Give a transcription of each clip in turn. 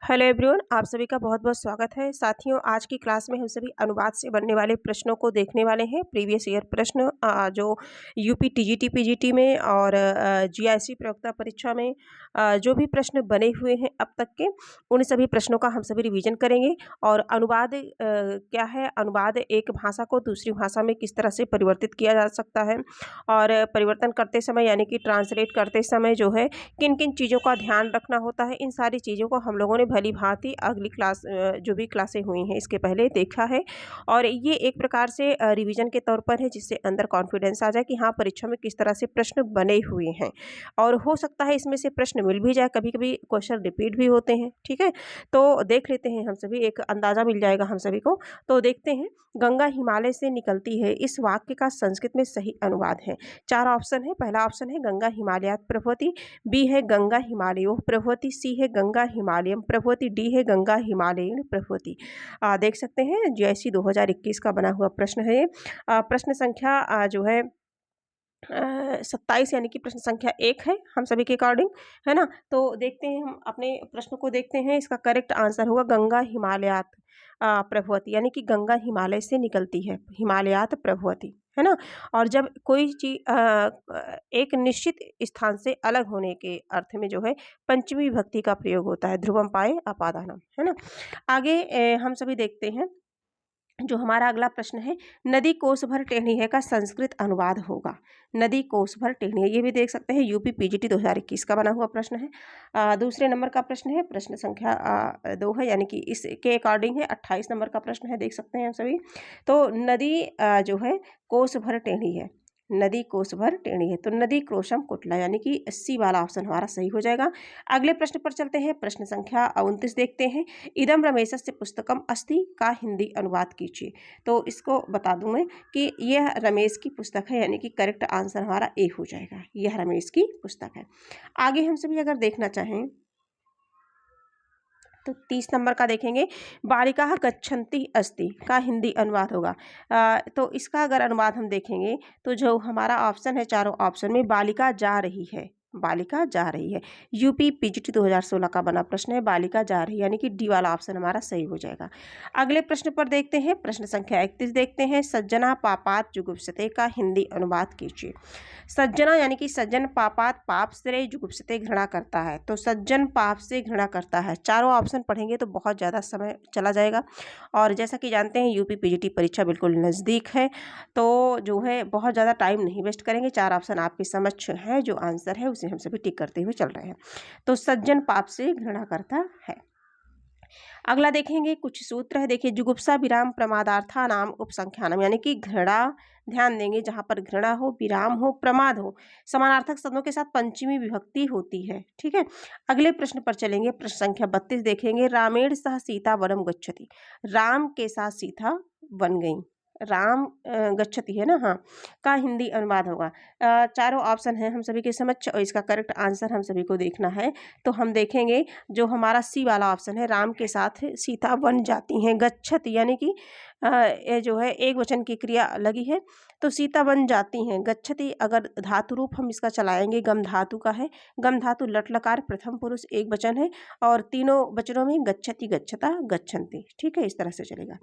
Hello everyone, आप सभी का बहुत बहुत स्वागत है। साथियों, आज की क्लास में हम सभी अनुवाद से बनने वाले प्रश्नों को देखने वाले हैं। प्रीवियस ईयर प्रश्न जो यूपी टीजीटी पीजीटी में और जीआईसी प्रयोक्ता परीक्षा में जो भी प्रश्न बने हुए हैं अब तक के, उन सभी प्रश्नों का हम सभी रिवीजन करेंगे। और अनुवाद क्या है, अनुवाद एक भाषा को दूसरी भाषा में किस तरह से परिवर्तित किया जा सकता है, और परिवर्तन करते समय यानी कि ट्रांसलेट करते समय जो है किन किन चीज़ों का ध्यान रखना होता है, इन सारी चीज़ों को हम लोगों ने भली भांति अगली क्लास जो भी क्लासें हुई हैं इसके पहले देखा है। और ये एक प्रकार से रिवीजन के तौर पर है, जिससे अंदर कॉन्फिडेंस आ जाए कि हाँ, परीक्षा में किस तरह से प्रश्न बने हुए हैं। और हो सकता है इसमें से प्रश्न मिल भी जाए, कभी कभी क्वेश्चन रिपीट भी होते हैं। ठीक है, तो देख लेते हैं, हम सभी एक अंदाज़ा मिल जाएगा हम सभी को। तो देखते हैं, गंगा हिमालय से निकलती है, इस वाक्य का संस्कृत में सही अनुवाद है। 4 ऑप्शन है। पहला ऑप्शन है गंगा हिमालयात् प्रभवति, बी है गंगा हिमालयोः प्रभवति, सी है गंगा हिमालयम प्रभवति, डी है गंगा हिमालयेन प्रभवति। देख सकते हैं जीआईसी 2021 का बना हुआ प्रश्न है ये। प्रश्न संख्या जो है 27 यानी कि प्रश्न संख्या 1 है हम सभी के अकॉर्डिंग, है ना। तो देखते हैं, हम अपने प्रश्न को देखते हैं। इसका करेक्ट आंसर होगा गंगा हिमालयात् प्रभवति, यानी कि गंगा हिमालय से निकलती है, हिमालयात् प्रभवति, है ना। और जब कोई चीज एक निश्चित स्थान से अलग होने के अर्थ में जो है पंचमी विभक्ति का प्रयोग होता है, ध्रुवम पाए अपादानम, है ना। आगे हम सभी देखते हैं, जो हमारा अगला प्रश्न है, नदी कोस भर टेढ़ी है का संस्कृत अनुवाद होगा। नदी कोस भर टेढ़ी है, ये भी देख सकते हैं, यूपी पीजीटी 2021 का बना हुआ प्रश्न है। दूसरे नंबर का प्रश्न है, प्रश्न संख्या 2 है, यानी कि इसके अकॉर्डिंग है। 28 नंबर का प्रश्न है, देख सकते हैं हम सभी। तो नदी जो है कोस भर टेढ़ी है, नदी कोस भर टेढ़ी है, तो नदी क्रोशम कुटला, यानी कि 80 वाला ऑप्शन हमारा सही हो जाएगा। अगले प्रश्न पर चलते हैं, प्रश्न संख्या 29 देखते हैं। इदम रमेशस्य पुस्तकम अस्ति का हिंदी अनुवाद कीजिए। तो इसको बता दूं मैं कि यह रमेश की पुस्तक है, यानी कि करेक्ट आंसर हमारा ए हो जाएगा, यह रमेश की पुस्तक है। आगे हम सभी अगर देखना चाहें तो 30 नंबर का देखेंगे, बालिका गच्छन्ति अस्ति का हिंदी अनुवाद होगा। तो इसका अगर अनुवाद हम देखेंगे तो जो हमारा ऑप्शन है, चारों ऑप्शन में बालिका जा रही है, बालिका जा रही है। यूपी पीजीटी 2016 का बना प्रश्न है, बालिका जा रही है, यानी कि डी वाला ऑप्शन हमारा सही हो जाएगा। अगले प्रश्न पर देखते हैं, प्रश्न संख्या 31 देखते हैं, सज्जना पापात जुगुप्सते का हिंदी अनुवाद कीजिए। सज्जना यानी कि सज्जन, पापात पाप से, जुगुप्सते घृणा करता है, तो सज्जन पाप से घृणा करता है। चारों ऑप्शन पढ़ेंगे तो बहुत ज़्यादा समय चला जाएगा, और जैसा कि जानते हैं यूपी पीजीटी परीक्षा बिल्कुल नज़दीक है, तो जो है बहुत ज़्यादा टाइम नहीं वेस्ट करेंगे। 4 ऑप्शन आपके समक्ष है, जो आंसर है उसे हम सभी टिक करते हुए चल रहे हैं। तो सज्जन पाप से घृणा करता है। अगला देखेंगे, कुछ सूत्र है, देखिए, जुगुप्सा विराम प्रमादार्था नाम उपसंख्यानम, यानी कि घृणा, ध्यान देंगे, जहां पर घृणा हो, विराम हो, प्रमाद हो, समानार्थक शब्दों के साथ पंचमी विभक्ति होती है। ठीक है, अगले प्रश्न पर चलेंगे, प्रश्न संख्या 32 देखेंगे, रामेण सह सीता वनम गच्छति, राम के साथ सीता वन गई, राम गच्छति है ना, हाँ, का हिंदी अनुवाद होगा। चारों ऑप्शन हैं हम सभी के समक्ष, और इसका करेक्ट आंसर हम सभी को देखना है। तो हम देखेंगे, जो हमारा सी वाला ऑप्शन है, राम के साथ सीता वन जाती हैं, गच्छति यानी कि ये जो है एक वचन की क्रिया लगी है, तो सीता वन जाती हैं। गच्छति अगर धातु रूप हम इसका चलाएंगे, गम धातु का है, गम धातु लट लकार प्रथम पुरुष एक वचन है, और तीनों वचनों में गच्छति, गच्छता, गच्छन्ति। ठीक है, इस तरह से चलेगा।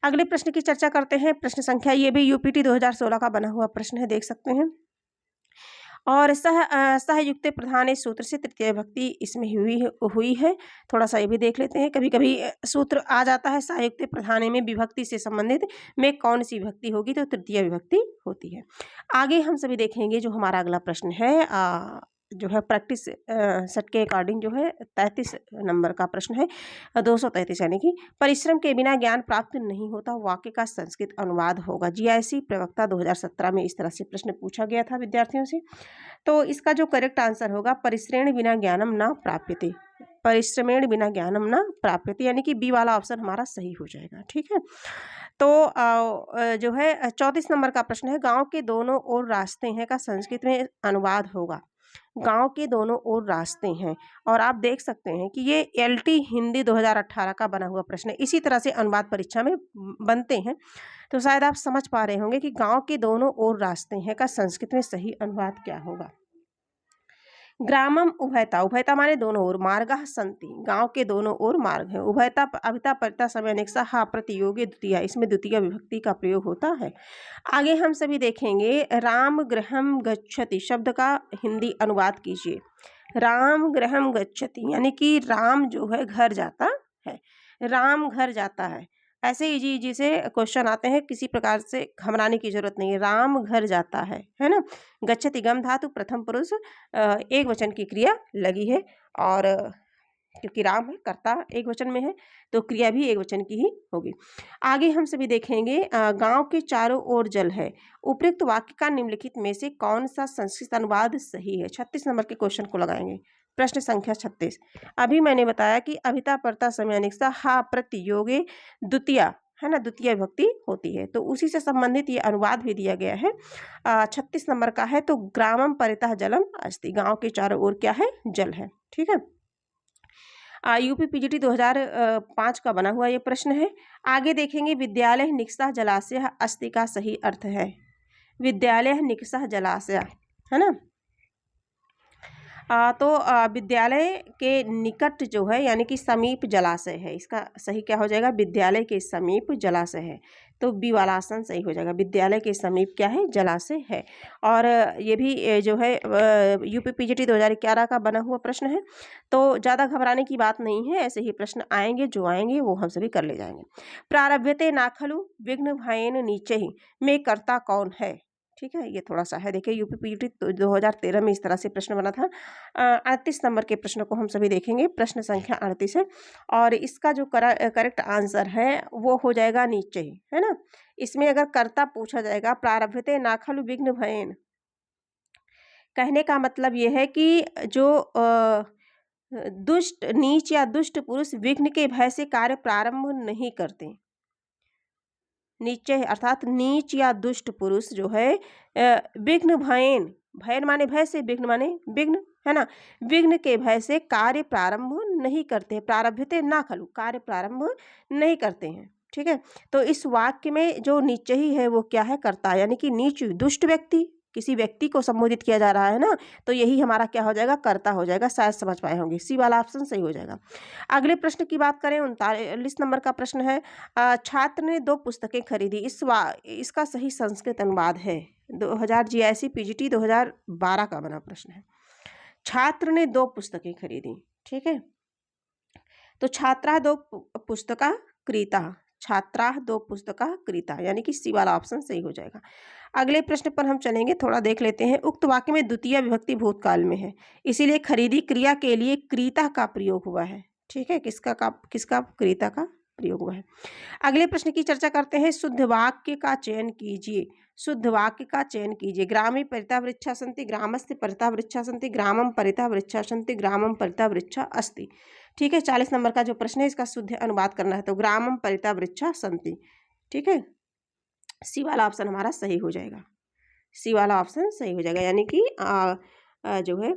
अगले प्रश्न की चर्चा करते हैं, प्रश्न संख्या, ये भी यूपीटी 2016 का बना हुआ प्रश्न है, देख सकते हैं। और सहयुक्त प्रधान सूत्र से तृतीय विभक्ति इसमें हुई है। थोड़ा सा ये भी देख लेते हैं, कभी कभी सूत्र आ जाता है सहयुक्त प्रधान में विभक्ति से संबंधित में कौन सी विभक्ति होगी, तो तृतीय विभक्ति होती है। आगे हम सभी देखेंगे, जो हमारा अगला प्रश्न है जो है प्रैक्टिस सेट के अकॉर्डिंग जो है 33 नंबर का प्रश्न है, 233, यानी कि परिश्रम के बिना ज्ञान प्राप्त नहीं होता, वाक्य का संस्कृत अनुवाद होगा। जीआईसी प्रवक्ता 2017 में इस तरह से प्रश्न पूछा गया था विद्यार्थियों से। तो इसका जो करेक्ट आंसर होगा, परिश्रेण बिना ज्ञानम न प्राप्यते, परिश्रमेण बिना ज्ञानम न प्राप्यते, यानी कि बी वाला ऑप्शन हमारा सही हो जाएगा। ठीक है, तो जो है 34 नंबर का प्रश्न है, गांव के दोनों ओर रास्ते हैं का संस्कृत में अनुवाद होगा। गांव के दोनों ओर रास्ते हैं, और आप देख सकते हैं कि ये एलटी हिंदी 2018 का बना हुआ प्रश्न है, इसी तरह से अनुवाद परीक्षा में बनते हैं। तो शायद आप समझ पा रहे होंगे कि गांव के दोनों ओर रास्ते हैं का संस्कृत में सही अनुवाद क्या होगा। ग्रामम उभयता, उभयता माने दोनों ओर, मार्गः सन्ति, गांव के दोनों ओर मार्ग है। उभयता अभिता परिता समय अनेकसा हा प्रतियोगी द्वितीया, इसमें द्वितीय विभक्ति का प्रयोग होता है। आगे हम सभी देखेंगे राम गृहम गच्छति शब्द का हिंदी अनुवाद कीजिए। राम गृहम गच्छति यानी कि राम जो है घर जाता है, राम घर जाता है। ऐसे इजी इजी से क्वेश्चन आते हैं, किसी प्रकार से घबराने की जरूरत नहीं है। राम घर जाता है ना। गच्छति गम धातु प्रथम पुरुष एक वचन की क्रिया लगी है, और क्योंकि राम है कर्ता एक वचन में है तो क्रिया भी एक वचन की ही होगी। आगे हम सभी देखेंगे गांव के चारों ओर जल है। उपयुक्त वाक्य का निम्नलिखित में से कौन सा संस्कृत अनुवाद सही है? 36 नंबर के क्वेश्चन को लगाएंगे। प्रश्न संख्या 36। अभी मैंने बताया कि अभिता परता समय अनेकसा हा प्रतियोगे द्वितीया है ना, द्वितीय विभक्ति होती है, तो उसी से संबंधित ये अनुवाद भी दिया गया है। 36 नंबर का है, तो ग्रामम परितः जलम अस्ति, गांव के चारों ओर क्या है? जल है। ठीक है, यूपी पीजीटी 2005 का बना हुआ ये प्रश्न है। आगे देखेंगे विद्यालय निकषः जलाशय अस्ति का सही अर्थ है। विद्यालय निकषः जलाशय है ना, तो विद्यालय के निकट जो है यानी कि समीप जलाशय है, इसका सही क्या हो जाएगा? विद्यालय के समीप जलाशय है, तो बी वाला आसन सही हो जाएगा। विद्यालय के समीप क्या है? जलाशय है। और ये भी जो है यूपी पीजीटी 2011 का बना हुआ प्रश्न है, तो ज़्यादा घबराने की बात नहीं है, ऐसे ही प्रश्न आएंगे, जो आएंगे वो हम सभी कर ले जाएंगे। प्रारभ्यते ना खलु विघ्न भयेन नीचे ही में कर्ता कौन है? ठीक है, ये थोड़ा सा है, देखिए यूपी पीजीटी 2013 में इस तरह से प्रश्न बना था। 38 नंबर के प्रश्न को हम सभी देखेंगे, प्रश्न संख्या 38 है, और इसका जो करेक्ट आंसर है वो हो जाएगा नीचे ही, है ना। इसमें अगर कर्ता पूछा जाएगा प्रारभ्यते ना खलु विघ्न भयेन, कहने का मतलब ये है कि जो दुष्ट नीच या दुष्ट पुरुष विघ्न के भय से कार्य प्रारंभ नहीं करते। नीचे अर्थात नीच या दुष्ट पुरुष जो है विघ्न भयेन, भयन माने भय से, विघ्न माने विघ्न है ना, विघ्न के भय से कार्य प्रारंभ नहीं करते। प्रारभ्यते ना खलु, कार्य प्रारंभ नहीं करते हैं। ठीक है, तो इस वाक्य में जो नीचे ही है वो क्या है? कर्ता, यानी कि नीच दुष्ट व्यक्ति, किसी व्यक्ति को संबोधित किया जा रहा है ना, तो यही हमारा क्या हो जाएगा? कर्ता हो जाएगा। शायद समझ पाए होंगे, सी वाला ऑप्शन सही हो जाएगा। अगले प्रश्न की बात करें, 39 नंबर का प्रश्न है, छात्र ने 2 पुस्तकें खरीदी, इसका सही संस्कृत अनुवाद है। 2000 जीआईसी पीजीटी 2012 का बना प्रश्न है। छात्र ने 2 पुस्तकें खरीदी, ठीक है, तो छात्रा 2 पुस्तका क्रीता, छात्रा 2 पुस्तका क्रीता, यानी कि सी वाला ऑप्शन सही हो जाएगा। अगले प्रश्न पर हम चलेंगे, थोड़ा देख लेते हैं। उक्त वाक्य में द्वितीय विभक्ति भूतकाल में है, इसीलिए खरीदी क्रिया के लिए क्रीता का प्रयोग हुआ है। ठीक है, किसका क्रीता का प्रयोग हुआ है। अगले प्रश्न की चर्चा करते हैं। शुद्ध वाक्य का चयन कीजिए, शुद्ध वाक्य का चयन कीजिए। ग्रामे परितः वृक्षा सन्ति, ग्रामस्य परितः वृक्षा सन्ति, ग्रामम परितः वृक्षा सन्ति, ग्रामम परितः वृक्षा अस्ति। ठीक है, 40 नंबर का जो प्रश्न है इसका शुद्ध अनुवाद करना है, तो ग्रामम परितः वृक्षा सन्ति। ठीक है, सी वाला ऑप्शन हमारा सही हो जाएगा, सी वाला ऑप्शन सही हो जाएगा, यानी कि जो है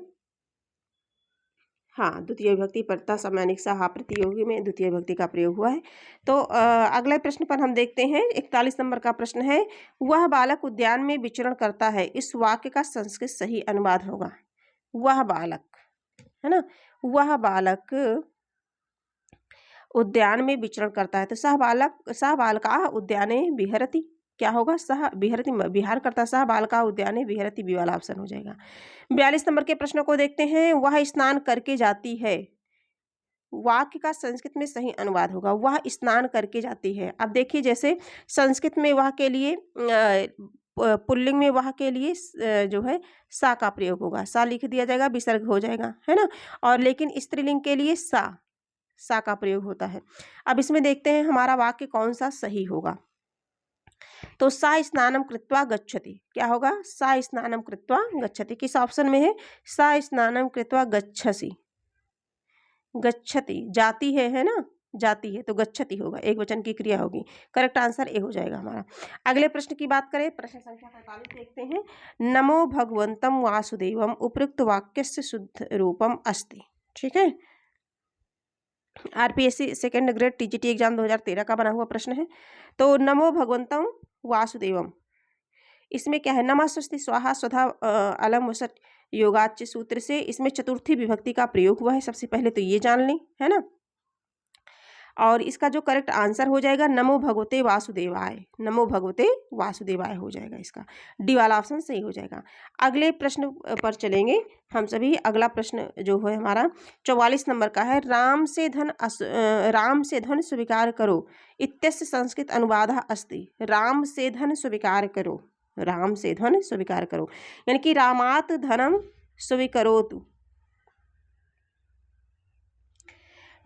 हाँ, द्वितीय विभक्ति परितः सामानिक हा प्रतियोगी में द्वितीय विभक्ति का प्रयोग हुआ है। तो अगले प्रश्न पर हम देखते हैं। 41 नंबर का प्रश्न है, वह बालक उद्यान में विचरण करता है, इस वाक्य का संस्कृत सही अनुवाद होगा। वह बालक है ना, वह बालक उद्यान में विचरण करता है, तो सह बालका उद्याने विहरति, क्या होगा? सह विहरति, विहार करता, सह बालका उद्याने विहरति, बी वाला ऑप्शन हो जाएगा। 42 नंबर के प्रश्न को देखते हैं। वह स्नान करके जाती है, वाक्य का संस्कृत में सही अनुवाद होगा, वह स्नान करके जाती है। अब देखिए, जैसे संस्कृत में वह के लिए पुल्लिंग में वह के लिए जो है सा का प्रयोग होगा, सा लिख दिया जाएगा, विसर्ग हो जाएगा, है ना। और लेकिन स्त्रीलिंग के लिए सा का प्रयोग होता है। अब इसमें देखते हैं हमारा वाक्य कौन सा सही होगा। तो सा स्नानम कृत्वा गच्छति, क्या होगा? सा स्नानम कृत्वा गच्छति, किस ऑप्शन में है? सा स्नानम कृत्वा गच्छसि, गच्छति जाती है ना, जाती है, तो गच्छति होगा, एक वचन की क्रिया होगी। करेक्ट आंसर ए हो जाएगा हमारा। अगले प्रश्न की बात करें, प्रश्न संख्या 45 देखते हैं। नमो भगवंतम वासुदेवम उपयुक्त वाक्यस्य शुद्ध रूपम अस्ति। ठीक है, RPSC second grade TGT exam 2013 का बना हुआ प्रश्न है। तो नमो भगवंतम वासुदेवम, इसमें क्या है? नमः स्वस्ति स्वाहा स्वधा अलम वसत, योगाच्य सूत्र से। इसमें चतुर्थी विभक्ति का प्रयोग हुआ है, सबसे पहले तो ये जान लें, है ना। और इसका जो करेक्ट आंसर हो जाएगा नमो भगवते वासुदेवाय, नमो भगवते वासुदेवाय हो जाएगा इसका, डी वाला ऑप्शन सही हो जाएगा। अगले प्रश्न पर चलेंगे हम सभी। अगला प्रश्न जो है हमारा 44 नंबर का है, राम से धन स्वीकार करो इत्यस्य संस्कृत अनुवादः अस्ति। राम से धन स्वीकार करो, राम से धन स्वीकार करो, यानी कि रामात धनम स्वीकरोतु।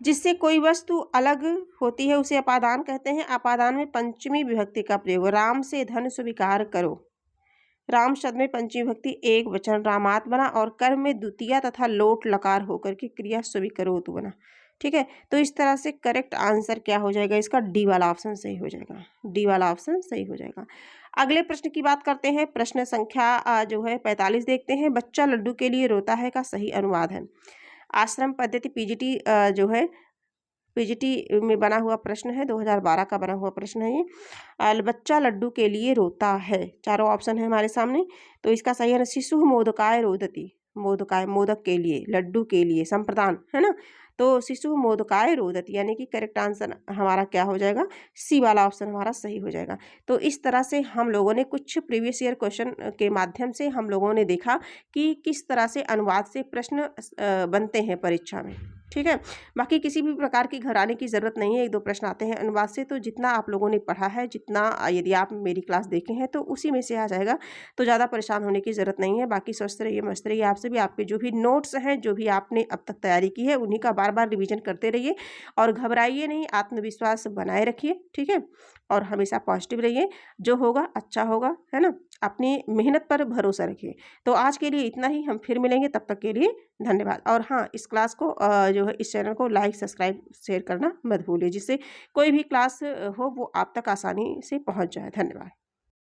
जिससे कोई वस्तु अलग होती है उसे अपादान कहते हैं। अपादान में पंचमी विभक्ति का प्रयोग, राम से धन स्वीकार करो। राम शब्द में पंचमी विभक्ति एक वचन रामात बना और कर्म में द्वितीय तथा लोट लकार होकर के क्रिया स्वीकरोतु बना। ठीक है, तो इस तरह से करेक्ट आंसर क्या हो जाएगा इसका, डी वाला ऑप्शन सही हो जाएगा, डी वाला ऑप्शन सही हो जाएगा। अगले प्रश्न की बात करते हैं, प्रश्न संख्या जो है 45 देखते हैं। बच्चा लड्डू के लिए रोता है का सही अनुवाद है। आश्रम पद्धति पीजीटी जो है पीजीटी में बना हुआ प्रश्न है, 2012 का बना हुआ प्रश्न है ये। बच्चा लड्डू के लिए रोता है, चारों ऑप्शन है हमारे सामने, तो इसका सही है शिशु मोदकाय रोदति, मोदकाय मोदक के लिए, लड्डू के लिए संप्रदान, है ना। तो शिशु मोदकाय रोदति यानी कि करेक्ट आंसर हमारा क्या हो जाएगा, सी वाला ऑप्शन हमारा सही हो जाएगा। तो इस तरह से हम लोगों ने कुछ प्रीवियस ईयर क्वेश्चन के माध्यम से हम लोगों ने देखा कि किस तरह से अनुवाद से प्रश्न बनते हैं परीक्षा में। ठीक है, बाकी किसी भी प्रकार की घबराने की ज़रूरत नहीं है, एक दो प्रश्न आते हैं अनुवाद से, तो जितना आप लोगों ने पढ़ा है, जितना यदि आप मेरी क्लास देखे हैं तो उसी में से आ जाएगा, तो ज़्यादा परेशान होने की ज़रूरत नहीं है। बाकी स्वस्थ रहिए, मस्त रहिए, आपसे भी आपके जो भी नोट्स हैं, जो भी आपने अब तक तैयारी की है, उन्हीं का बार बार रिवीजन करते रहिए और घबराइए नहीं, आत्मविश्वास बनाए रखिए। ठीक है, और हमेशा पॉजिटिव रहिए, जो होगा अच्छा होगा, है ना। अपनी मेहनत पर भरोसा रखिए। तो आज के लिए इतना ही, हम फिर मिलेंगे, तब तक के लिए धन्यवाद। और हाँ, इस क्लास को जो है इस चैनल को लाइक सब्सक्राइब शेयर करना मत भूलिए, जिससे कोई भी क्लास हो वो आप तक आसानी से पहुंच जाए। धन्यवाद।